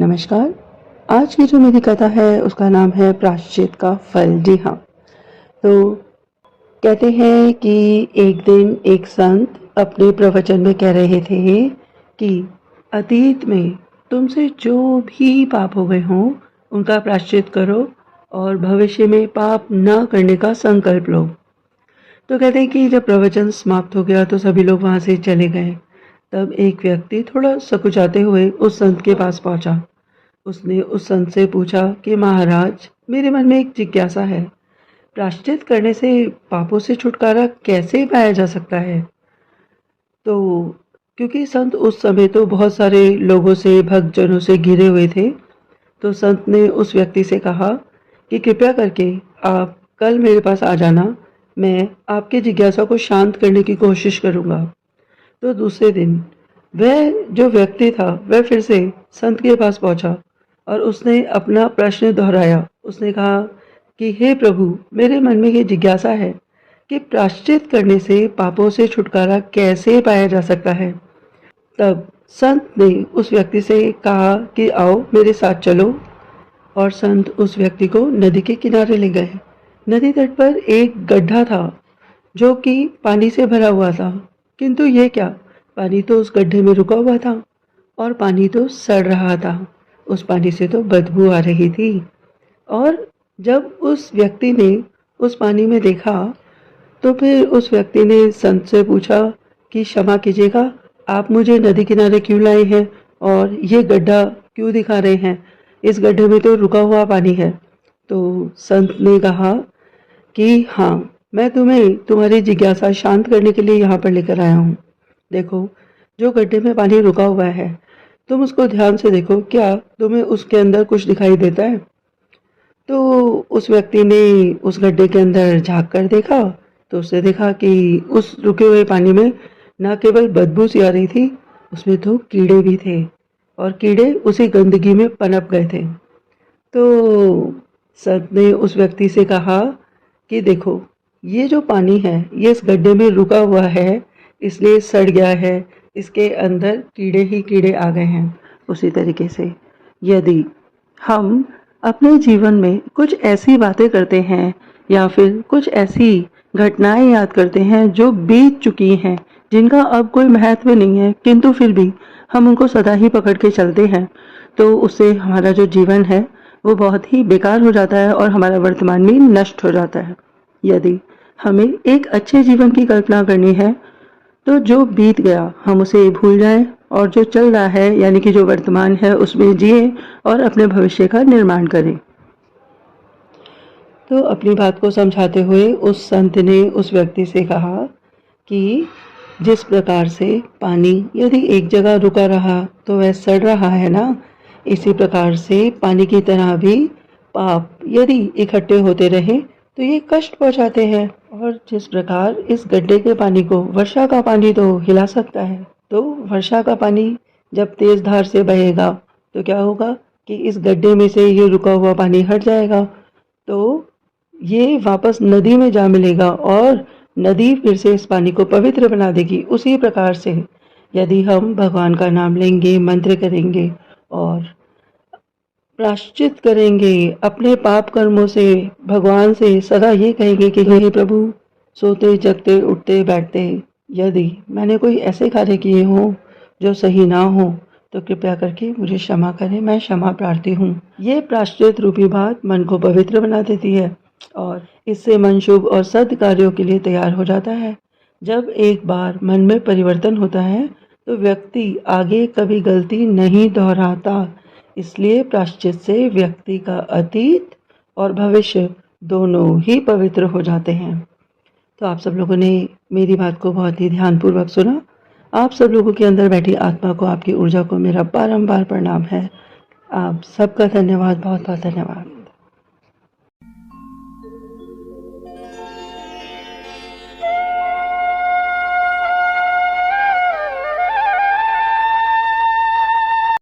नमस्कार। आज की जो मेरी कथा है उसका नाम है प्रायश्चित का फल। जी हाँ, तो कहते हैं कि एक दिन एक संत अपने प्रवचन में कह रहे थे कि अतीत में तुमसे जो भी पाप हो गए हों उनका प्रायश्चित करो और भविष्य में पाप न करने का संकल्प लो। तो कहते हैं कि जब प्रवचन समाप्त हो गया तो सभी लोग वहाँ से चले गए। तब एक व्यक्ति थोड़ा सकुचाते हुए उस संत के पास पहुंचा। उसने उस संत से पूछा कि महाराज, मेरे मन में एक जिज्ञासा है। प्रायश्चित करने से पापों से छुटकारा कैसे पाया जा सकता है? तो क्योंकि संत उस समय तो बहुत सारे लोगों से, भक्तजनों से घिरे हुए थे, तो संत ने उस व्यक्ति से कहा कि कृपया करके आप कल मेरे पास आ जाना, मैं आपकी जिज्ञासा को शांत करने की कोशिश करूंगा। तो दूसरे दिन वह जो व्यक्ति था वह फिर से संत के पास पहुंचा और उसने अपना प्रश्न दोहराया। उसने कहा कि हे प्रभु, मेरे मन में ये जिज्ञासा है कि प्रायश्चित करने से पापों से छुटकारा कैसे पाया जा सकता है। तब संत ने उस व्यक्ति से कहा कि आओ मेरे साथ चलो, और संत उस व्यक्ति को नदी के किनारे ले गए। नदी तट पर एक गड्ढा था जो कि पानी से भरा हुआ था, किंतु ये क्या, पानी तो उस गड्ढे में रुका हुआ था और पानी तो सड़ रहा था। उस पानी से तो बदबू आ रही थी। और जब उस व्यक्ति ने उस पानी में देखा तो फिर उस व्यक्ति ने संत से पूछा कि क्षमा कीजिएगा, आप मुझे नदी किनारे क्यों लाए हैं और ये गड्ढा क्यों दिखा रहे हैं? इस गड्ढे में तो रुका हुआ पानी है। तो संत ने कहा कि हाँ, मैं तुम्हें तुम्हारी जिज्ञासा शांत करने के लिए यहाँ पर लेकर आया हूँ। देखो, जो गड्ढे में पानी रुका हुआ है, तुम उसको ध्यान से देखो, क्या तुम्हें उसके अंदर कुछ दिखाई देता है? तो उस व्यक्ति ने उस गड्ढे के अंदर झांक कर देखा तो उसने देखा कि उस रुके हुए पानी में न केवल बदबू सी आ रही थी, उसमें तो कीड़े भी थे और कीड़े उसी गंदगी में पनप गए थे। तो संत ने उस व्यक्ति से कहा कि देखो, ये जो पानी है ये इस गड्ढे में रुका हुआ है, इसलिए सड़ गया है, इसके अंदर कीड़े ही कीड़े आ गए हैं। उसी तरीके से यदि हम अपने जीवन में कुछ ऐसी बातें करते हैं या फिर कुछ ऐसी घटनाएं याद करते हैं जो बीत चुकी हैं, जिनका अब कोई महत्व नहीं है, किंतु फिर भी हम उनको सदा ही पकड़ के चलते हैं, तो उससे हमारा जो जीवन है वो बहुत ही बेकार हो जाता है और हमारा वर्तमान भी नष्ट हो जाता है। यदि हमें एक अच्छे जीवन की कल्पना करनी है तो जो बीत गया हम उसे भूल जाएं और जो चल रहा है यानी कि जो वर्तमान है उसमें जिए और अपने भविष्य का निर्माण करें। तो अपनी बात को समझाते हुए उस संत ने उस व्यक्ति से कहा कि जिस प्रकार से पानी यदि एक जगह रुका रहा तो वह सड़ रहा है ना, इसी प्रकार से पानी की तरह भी पाप यदि इकट्ठे होते रहे तो ये कष्ट पहुंचाते हैं। और जिस प्रकार इस गड्ढे के पानी को वर्षा का पानी तो हिला सकता है, तो वर्षा का पानी जब तेज धार से बहेगा तो क्या होगा कि इस गड्ढे में से ये रुका हुआ पानी हट जाएगा, तो ये वापस नदी में जा मिलेगा और नदी फिर से इस पानी को पवित्र बना देगी। उसी प्रकार से यदि हम भगवान का नाम लेंगे, मंत्र करेंगे और प्रायश्चित करेंगे अपने पाप कर्मों से, भगवान से सदा ये कहेंगे कि हे प्रभु, सोते जगते उठते बैठते यदि मैंने कोई ऐसे कार्य किए हों जो सही ना हो तो कृपया करके मुझे क्षमा करें, मैं क्षमा प्रार्थी हूँ। ये प्रायश्चित रूपी बात मन को पवित्र बना देती है और इससे मन शुभ और सद कार्यों के लिए तैयार हो जाता है। जब एक बार मन में परिवर्तन होता है तो व्यक्ति आगे कभी गलती नहीं दोहराता। इसलिए प्रायश्चित से व्यक्ति का अतीत और भविष्य दोनों ही पवित्र हो जाते हैं। तो आप सब लोगों ने मेरी बात को बहुत ही ध्यानपूर्वक सुना। आप सब लोगों के अंदर बैठी आत्मा को, आपकी ऊर्जा को मेरा बारंबार प्रणाम है। आप सबका धन्यवाद, बहुत बहुत धन्यवाद।